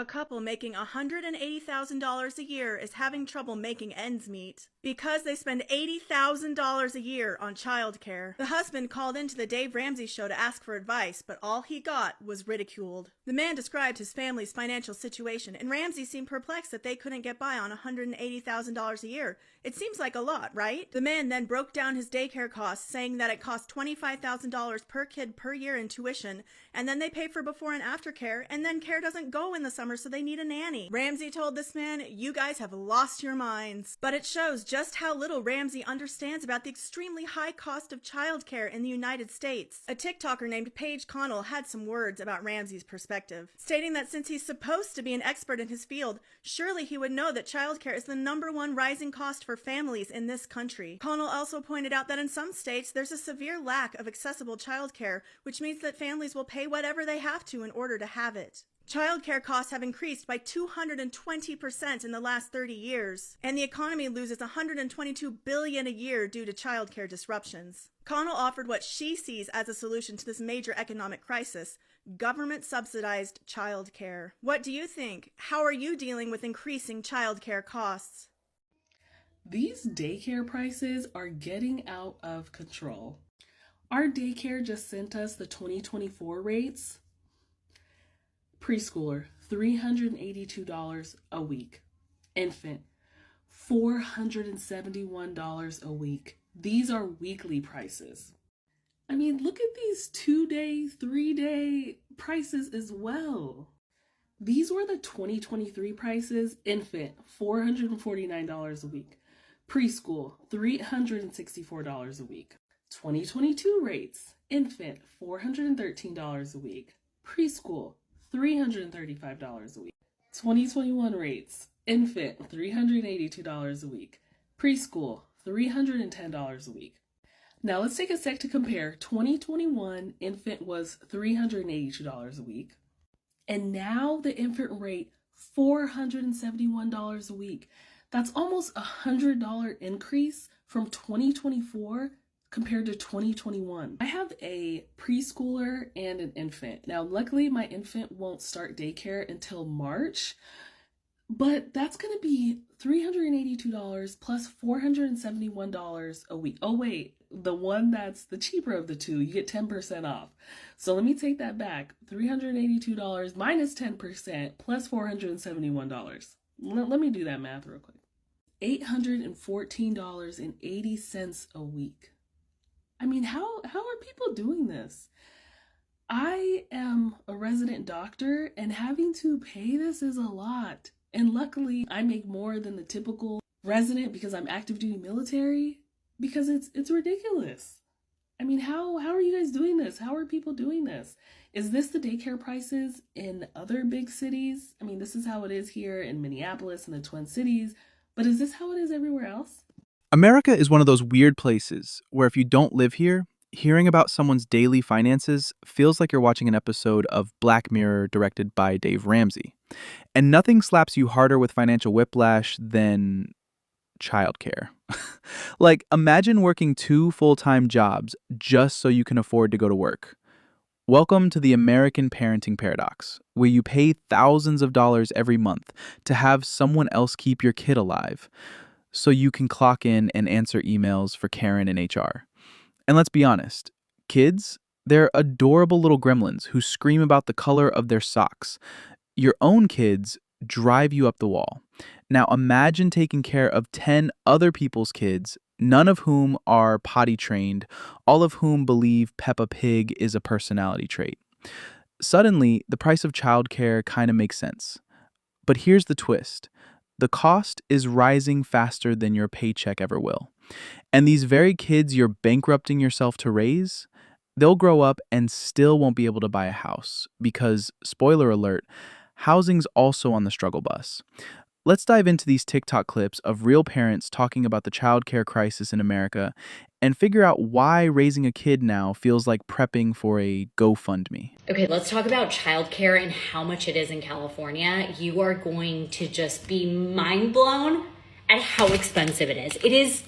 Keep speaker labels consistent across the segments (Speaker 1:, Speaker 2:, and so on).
Speaker 1: A couple making $180,000 a year is having trouble making ends meet because they spend $80,000 a year on childcare. The husband called into the Dave Ramsey show to ask for advice, but all he got was ridiculed. The man described his family's financial situation, and Ramsey seemed perplexed that they couldn't get by on $180,000 a year. It seems like a lot, right? The man then broke down his daycare costs, saying that it cost $25,000 per kid per year in tuition, and then they pay for before and after care, and then care doesn't go in the summer, so they need a nanny. Ramsey told this man, "You guys have lost your minds." But it shows just how little Ramsey understands about the extremely high cost of childcare in the United States. A TikToker named Paige Connell had some words about Ramsey's perspective, stating that since he's supposed to be an expert in his field, surely he would know that childcare is the #1 rising cost for families in this country. Connell also pointed out that in some states, there's a severe lack of accessible childcare, which means that families will pay whatever they have to in order to have it. Childcare costs have increased by 220% in the last 30 years, and the economy loses $122 billion a year due to childcare disruptions. Connell offered what she sees as a solution to this major economic crisis: government-subsidized childcare. What do you think? How are you dealing with increasing childcare costs?
Speaker 2: These daycare prices are getting out of control. Our daycare just sent us the 2024 rates. Preschooler, $382 a week. Infant, $471 a week. These are weekly prices. I mean, look at these 2-day, 3-day prices as well. These were the 2023 prices. Infant, $449 a week. Preschool, $364 a week. 2022 rates. Infant, $413 a week. Preschool, $335 a week. 2021 rates. Infant, $382 a week. Preschool, $310 a week. Now let's take a sec to compare. 2021 infant was $382 a week. And now the infant rate, $471 a week. That's almost a $100 increase from 2024 compared to 2021. I have a preschooler and an infant. Now, luckily, my infant won't start daycare until March, but that's going to be $382 plus $471 a week. Oh, wait, the one that's the cheaper of the two, you get 10% off. So let me take that back. $382 minus 10% plus $471. Let me do that math real quick. $814.80 a week. I mean, how are people doing this? I am a resident doctor, and having to pay this is a lot. And luckily, I make more than the typical resident because I'm active duty military, because it's ridiculous. I mean, how are you guys doing this? How are people doing this? Is this the daycare prices in other big cities? I mean, this is how it is here in Minneapolis and the Twin Cities, but is this how it is everywhere else?
Speaker 3: America is one of those weird places where if you don't live here, hearing about someone's daily finances feels like you're watching an episode of Black Mirror directed by Dave Ramsey. And nothing slaps you harder with financial whiplash than childcare. Like, imagine working 2 full-time jobs just so you can afford to go to work. Welcome to the American parenting paradox, where you pay thousands of dollars every month to have someone else keep your kid alive, so you can clock in and answer emails for Karen and HR. And let's be honest, kids, they're adorable little gremlins who scream about the color of their socks. Your own kids drive you up the wall. Now imagine taking care of 10 other people's kids, none of whom are potty trained, all of whom believe Peppa Pig is a personality trait. Suddenly, the price of childcare kind of makes sense. But here's the twist. The cost is rising faster than your paycheck ever will. And these very kids you're bankrupting yourself to raise, they'll grow up and still won't be able to buy a house because, spoiler alert, housing's also on the struggle bus. Let's dive into these TikTok clips of real parents talking about the childcare crisis in America and figure out why raising a kid now feels like prepping for a GoFundMe.
Speaker 4: Okay, let's talk about childcare and how much it is in California. You are going to just be mind blown at how expensive it is. It is,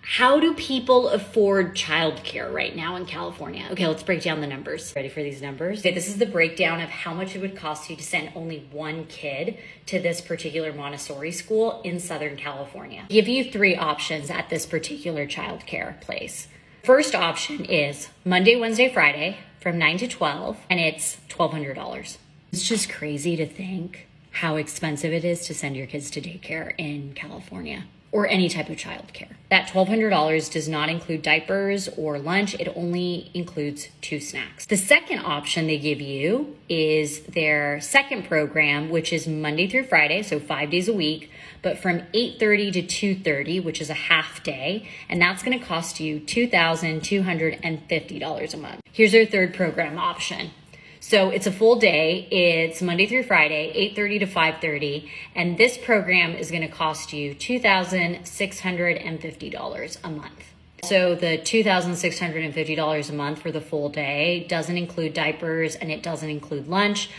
Speaker 4: How do people afford childcare right now in California? Okay, let's break down the numbers. Ready for these numbers? Okay, this is the breakdown of how much it would cost you to send only one kid to this particular Montessori school in Southern California. I'll give you three options at this particular childcare place. First option is Monday, Wednesday, Friday from 9 to 12, and it's $1,200. It's just crazy to think how expensive it is to send your kids to daycare in California, or any type of childcare. That $1,200 does not include diapers or lunch. It only includes 2 snacks. The second option they give you is their second program, which is Monday through Friday, so 5 days a week, but from 8:30 to 2:30, which is a half day, and that's gonna cost you $2,250 a month. Here's their third program option. So it's a full day. It's Monday through Friday, 8:30 to 5:30. And this program is going to cost you $2,650 a month. So the $2,650 a month for the full day doesn't include diapers and it doesn't include lunch.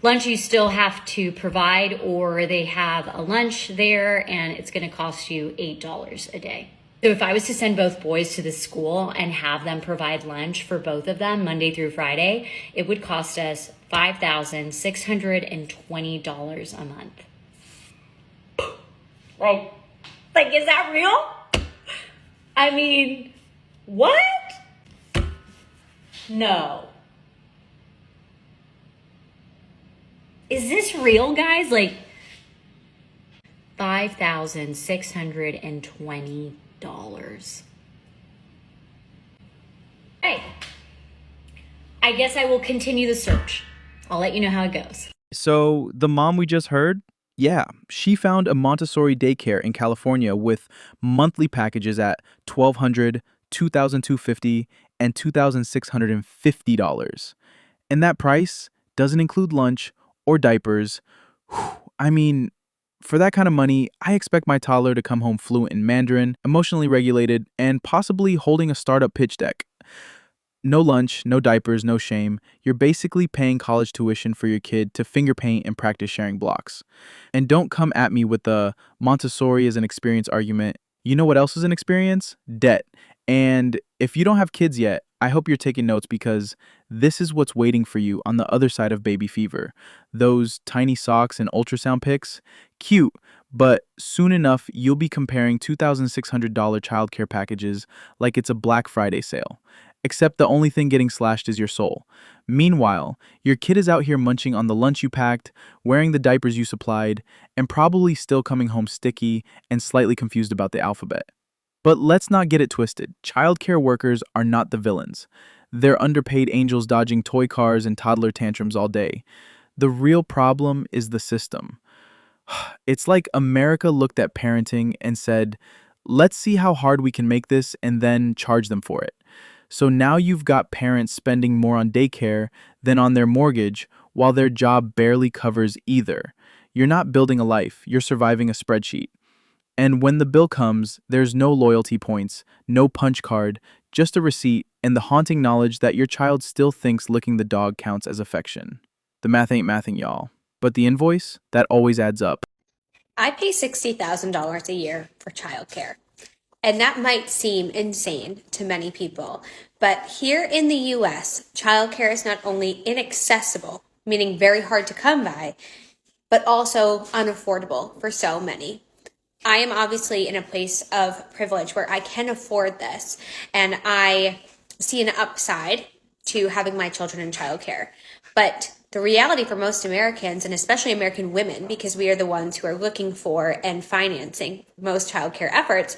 Speaker 4: Lunch you still have to provide, or they have a lunch there, and it's going to cost you $8 a day. So if I was to send both boys to the school and have them provide lunch for both of them Monday through Friday, it would cost us $5,620 a month. Like, is that real? I mean, what? No. Is this real, guys? Like, $5,620. Hey, I guess I will continue the search. I'll let you know how it goes.
Speaker 3: So the mom we just heard, yeah, she found a Montessori daycare in California with monthly packages at $1,200, $2,250, and $2,650. And that price doesn't include lunch or diapers. I mean, for that kind of money, I expect my toddler to come home fluent in Mandarin, emotionally regulated, and possibly holding a startup pitch deck. No lunch, no diapers, no shame. You're basically paying college tuition for your kid to finger paint and practice sharing blocks. And don't come at me with the Montessori is an experience argument. You know what else is an experience? Debt. And if you don't have kids yet, I hope you're taking notes, because this is what's waiting for you on the other side of baby fever. Those tiny socks and ultrasound pics, cute, but soon enough you'll be comparing $2,600 childcare packages like it's a Black Friday sale. Except the only thing getting slashed is your soul. Meanwhile, your kid is out here munching on the lunch you packed, wearing the diapers you supplied, and probably still coming home sticky and slightly confused about the alphabet. But let's not get it twisted. Childcare workers are not the villains. They're underpaid angels dodging toy cars and toddler tantrums all day. The real problem is the system. It's like America looked at parenting and said, let's see how hard we can make this and then charge them for it. So now you've got parents spending more on daycare than on their mortgage, while their job barely covers either. You're not building a life, you're surviving a spreadsheet. And when the bill comes, there's no loyalty points, no punch card, just a receipt and the haunting knowledge that your child still thinks licking the dog counts as affection. The math ain't mathing, y'all. But the invoice, that always adds up.
Speaker 5: I pay $60,000 a year for childcare. And that might seem insane to many people. But here in the US, childcare is not only inaccessible, meaning very hard to come by, but also unaffordable for so many. I am obviously in a place of privilege where I can afford this, and I see an upside to having my children in childcare. But the reality for most Americans, and especially American women, because we are the ones who are looking for and financing most childcare efforts,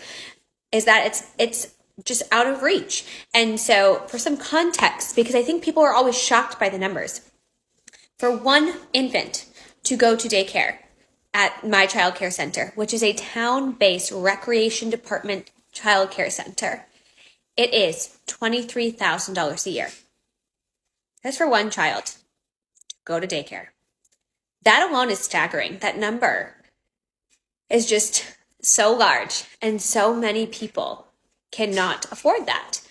Speaker 5: is that it's just out of reach. And so for some context, because I think people are always shocked by the numbers, for one infant to go to daycare at my childcare center, which is a town-based recreation department childcare center, it is $23,000 a year. That's for one child to go to daycare. That alone is staggering. That number is just so large, and so many people cannot afford that.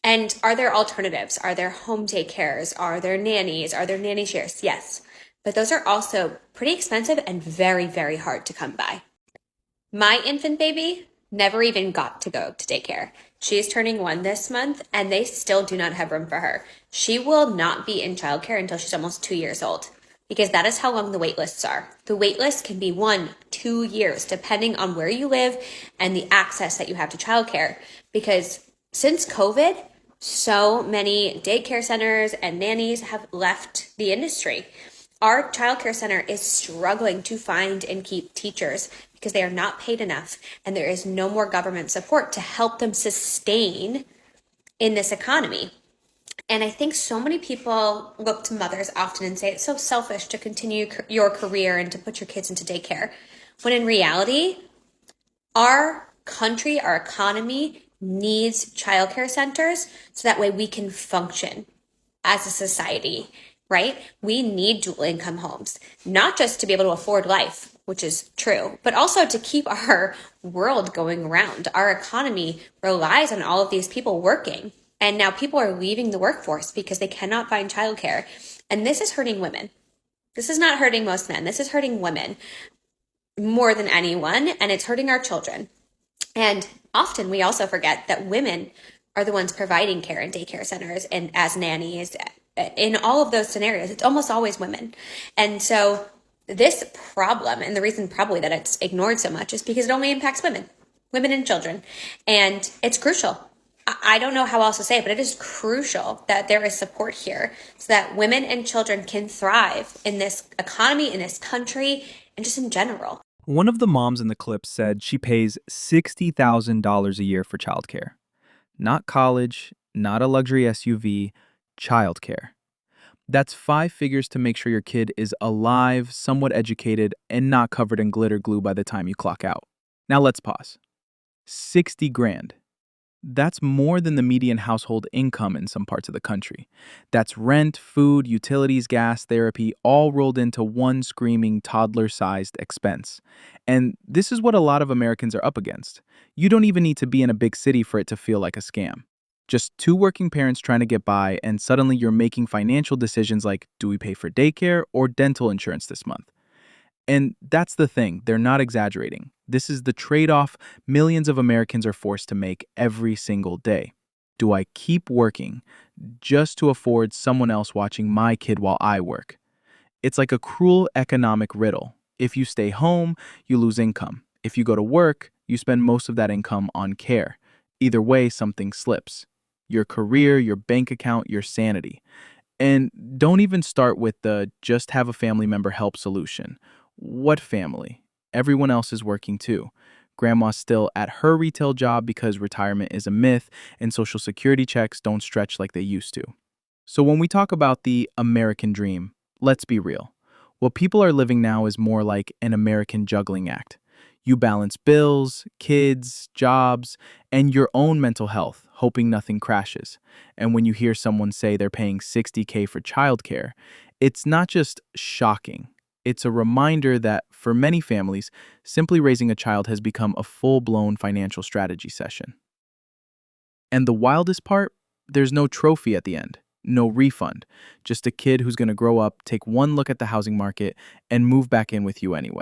Speaker 5: And are there alternatives? Are there home daycares? Are there nannies? Are there nanny shares? Yes. But those are also pretty expensive and very, very hard to come by. My infant baby never even got to go to daycare. She is turning 1 this month, and they still do not have room for her. She will not be in childcare until she's almost 2 years old, because that is how long the wait lists are. The wait list can be 1-2 years, depending on where you live and the access that you have to childcare. Because since COVID, so many daycare centers and nannies have left the industry. Our childcare center is struggling to find and keep teachers because they are not paid enough, and there is no more government support to help them sustain in this economy. And I think so many people look to mothers often and say it's so selfish to continue your career and to put your kids into daycare, when in reality, our country, our economy needs childcare centers so that way we can function as a society, right? We need dual income homes, not just to be able to afford life, which is true, but also to keep our world going around. Our economy relies on all of these people working. And now people are leaving the workforce because they cannot find childcare. And this is hurting women. This is not hurting most men. This is hurting women more than anyone, and it's hurting our children. And often we also forget that women are the ones providing care in daycare centers and as nannies. In all of those scenarios, it's almost always women. And so this problem, and the reason probably that it's ignored so much, is because it only impacts women and children. And it's crucial. I don't know how else to say it, but it is crucial that there is support here so that women and children can thrive in this economy, in this country, and just in general.
Speaker 3: One of the moms in the clip said she pays $60,000 a year for childcare. Not college, not a luxury SUV, childcare. That's 5 figures to make sure your kid is alive, somewhat educated, and not covered in glitter glue by the time you clock out. Now let's pause. 60 grand. That's more than the median household income in some parts of the country. That's rent, food, utilities, gas, therapy, all rolled into one screaming toddler-sized expense. And this is what a lot of Americans are up against. You don't even need to be in a big city for it to feel like a scam. Just 2 working parents trying to get by, and suddenly you're making financial decisions like, do we pay for daycare or dental insurance this month? And that's the thing, they're not exaggerating. This is the trade-off millions of Americans are forced to make every single day. Do I keep working just to afford someone else watching my kid while I work? It's like a cruel economic riddle. If you stay home, you lose income. If you go to work, you spend most of that income on care. Either way, something slips. Your career, your bank account, your sanity. And don't even start with the just have a family member help solution. What family? Everyone else is working too. Grandma's still at her retail job because retirement is a myth and Social Security checks don't stretch like they used to. So when we talk about the American dream, let's be real. What people are living now is more like an American juggling act. You balance bills, kids, jobs, and your own mental health, hoping nothing crashes. And when you hear someone say they're paying $60K for childcare, it's not just shocking. It's a reminder that for many families, simply raising a child has become a full-blown financial strategy session. And the wildest part, there's no trophy at the end, no refund, just a kid who's going to grow up, take one look at the housing market, and move back in with you anyway.